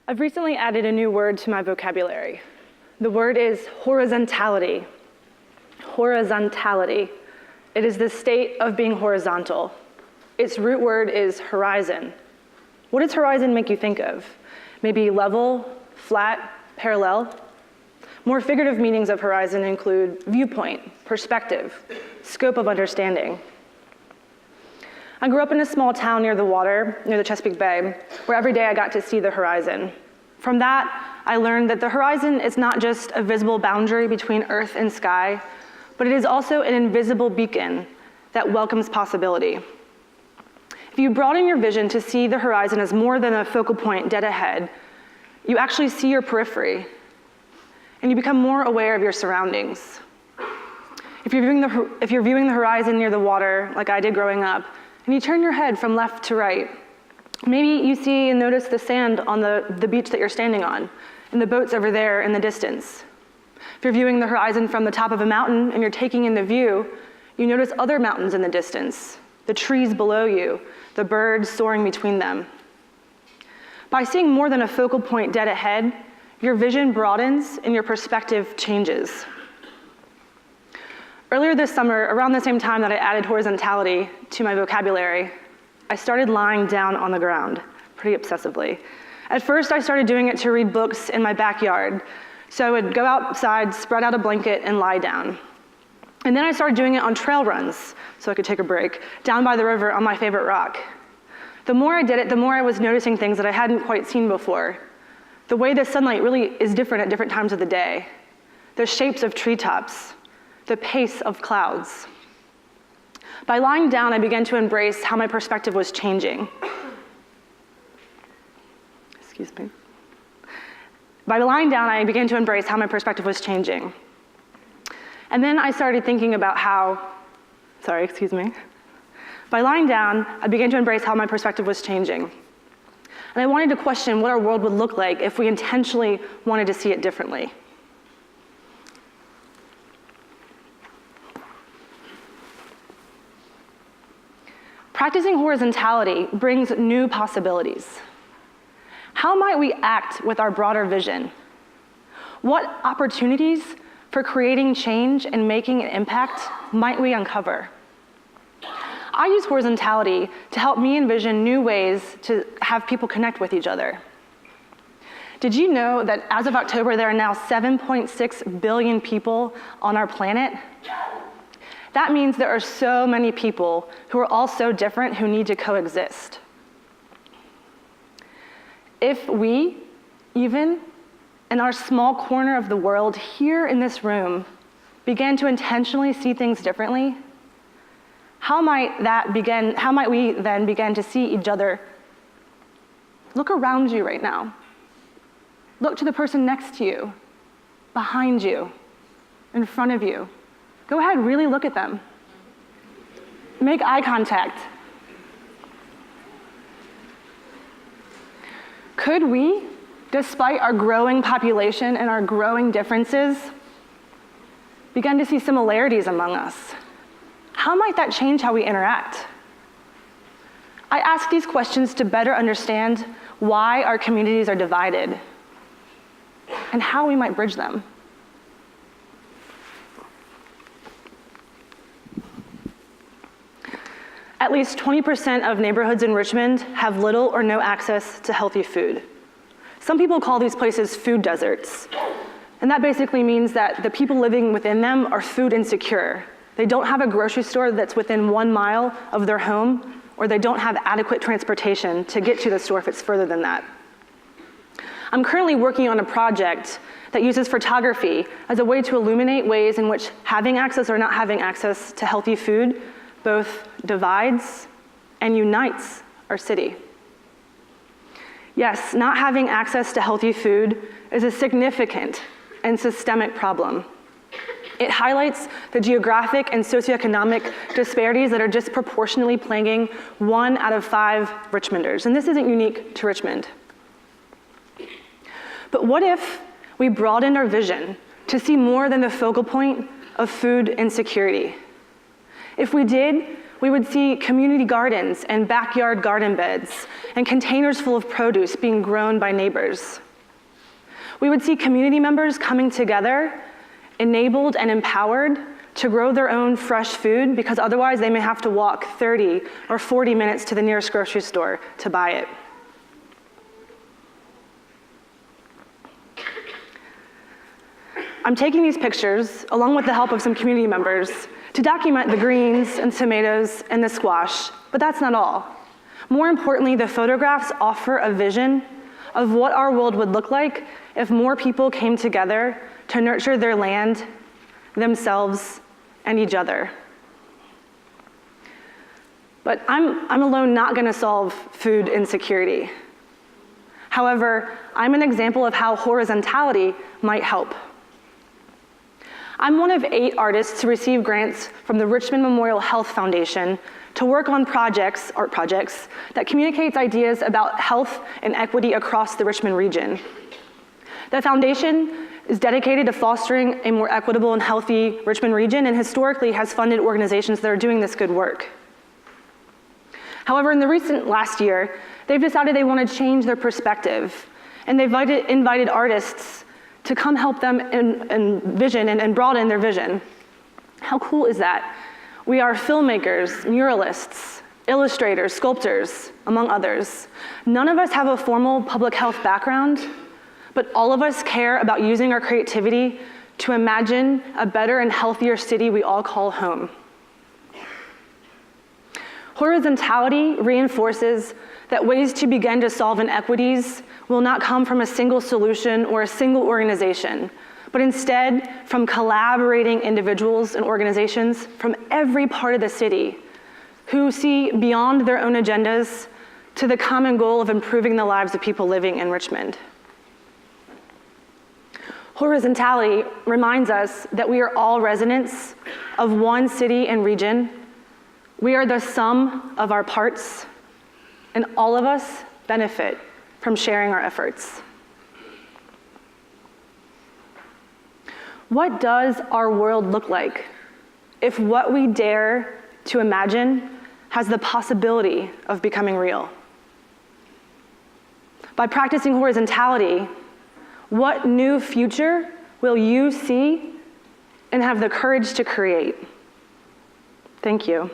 I've recently added a new word to my vocabulary. The word is horizontality. Horizontality. It is the state of being horizontal. Its root word is horizon. What does horizon make you think of? Maybe level, flat, parallel? More figurative meanings of horizon include viewpoint, perspective, scope of understanding. I grew up in a small town near the water, near the Chesapeake Bay, where every day I got to see the horizon. From that, I learned that the horizon is not just a visible boundary between earth and sky, but it is also an invisible beacon that welcomes possibility. If you broaden your vision to see the horizon as more than a focal point dead ahead, you actually see your periphery, and you become more aware of your surroundings. If you're viewing the horizon near the water, like I did growing up, and you turn your head from left to right, maybe you see and notice the sand on the beach that you're standing on, and the boats over there in the distance. If you're viewing the horizon from the top of a mountain and you're taking in the view, you notice other mountains in the distance, the trees below you, the birds soaring between them. By seeing more than a focal point dead ahead, your vision broadens and your perspective changes. Earlier this summer, around the same time that I added horizontality to my vocabulary, I started lying down on the ground, pretty obsessively. At first, I started doing it to read books in my backyard. So I would go outside, spread out a blanket, and lie down. And then I started doing it on trail runs, so I could take a break, down by the river on my favorite rock. The more I did it, the more I was noticing things that I hadn't quite seen before. The way the sunlight really is different at different times of the day. The shapes of treetops, the pace of clouds. By lying down, I began to embrace how my perspective was changing. Excuse me. By lying down, I began to embrace how my perspective was changing. And then I started thinking about By lying down, I began to embrace how my perspective was changing. And I wanted to question what our world would look like if we intentionally wanted to see it differently. Practicing horizontality brings new possibilities. How might we act with our broader vision? What opportunities for creating change and making an impact might we uncover? I use horizontality to help me envision new ways to have people connect with each other. Did you know that as of October, there are now 7.6 billion people on our planet? That means there are so many people who are all so different who need to coexist. If we, even in our small corner of the world here in this room, began to intentionally see things differently, how might we then begin to see each other? Look around you right now. Look to the person next to you, behind you, in front of you. Go ahead, really look at them. Make eye contact. Could we, despite our growing population and our growing differences, begin to see similarities among us? How might that change how we interact? I ask these questions to better understand why our communities are divided and how we might bridge them. At least 20% of neighborhoods in Richmond have little or no access to healthy food. Some people call these places food deserts. And that basically means that the people living within them are food insecure. They don't have a grocery store that's within 1 mile of their home, or they don't have adequate transportation to get to the store if it's further than that. I'm currently working on a project that uses photography as a way to illuminate ways in which having access or not having access to healthy food both divides and unites our city. Yes, not having access to healthy food is a significant and systemic problem. It highlights the geographic and socioeconomic disparities that are disproportionately plaguing 1 out of 5 Richmonders, and this isn't unique to Richmond. But what if we broadened our vision to see more than the focal point of food insecurity? If we did, we would see community gardens and backyard garden beds and containers full of produce being grown by neighbors. We would see community members coming together, enabled and empowered to grow their own fresh food, because otherwise they may have to walk 30 or 40 minutes to the nearest grocery store to buy it. I'm taking these pictures, along with the help of some community members, to document the greens and tomatoes and the squash, but that's not all. More importantly, the photographs offer a vision of what our world would look like if more people came together to nurture their land, themselves, and each other. But I'm alone not gonna solve food insecurity. However, I'm an example of how horizontality might help. I'm one of 8 artists to receive grants from the Richmond Memorial Health Foundation to work on art projects that communicates ideas about health and equity across the Richmond region. The foundation is dedicated to fostering a more equitable and healthy Richmond region, and historically has funded organizations that are doing this good work. However, in the last year, they've decided they want to change their perspective, and they've invited artists to come help them envision and broaden their vision. How cool is that? We are filmmakers, muralists, illustrators, sculptors, among others. None of us have a formal public health background, but all of us care about using our creativity to imagine a better and healthier city we all call home. Horizontality reinforces that ways to begin to solve inequities will not come from a single solution or a single organization, but instead from collaborating individuals and organizations from every part of the city who see beyond their own agendas to the common goal of improving the lives of people living in Richmond. Horizontality reminds us that we are all residents of one city and region. We are the sum of our parts, and all of us benefit from sharing our efforts. What does our world look like if what we dare to imagine has the possibility of becoming real? By practicing horizontality, what new future will you see and have the courage to create? Thank you.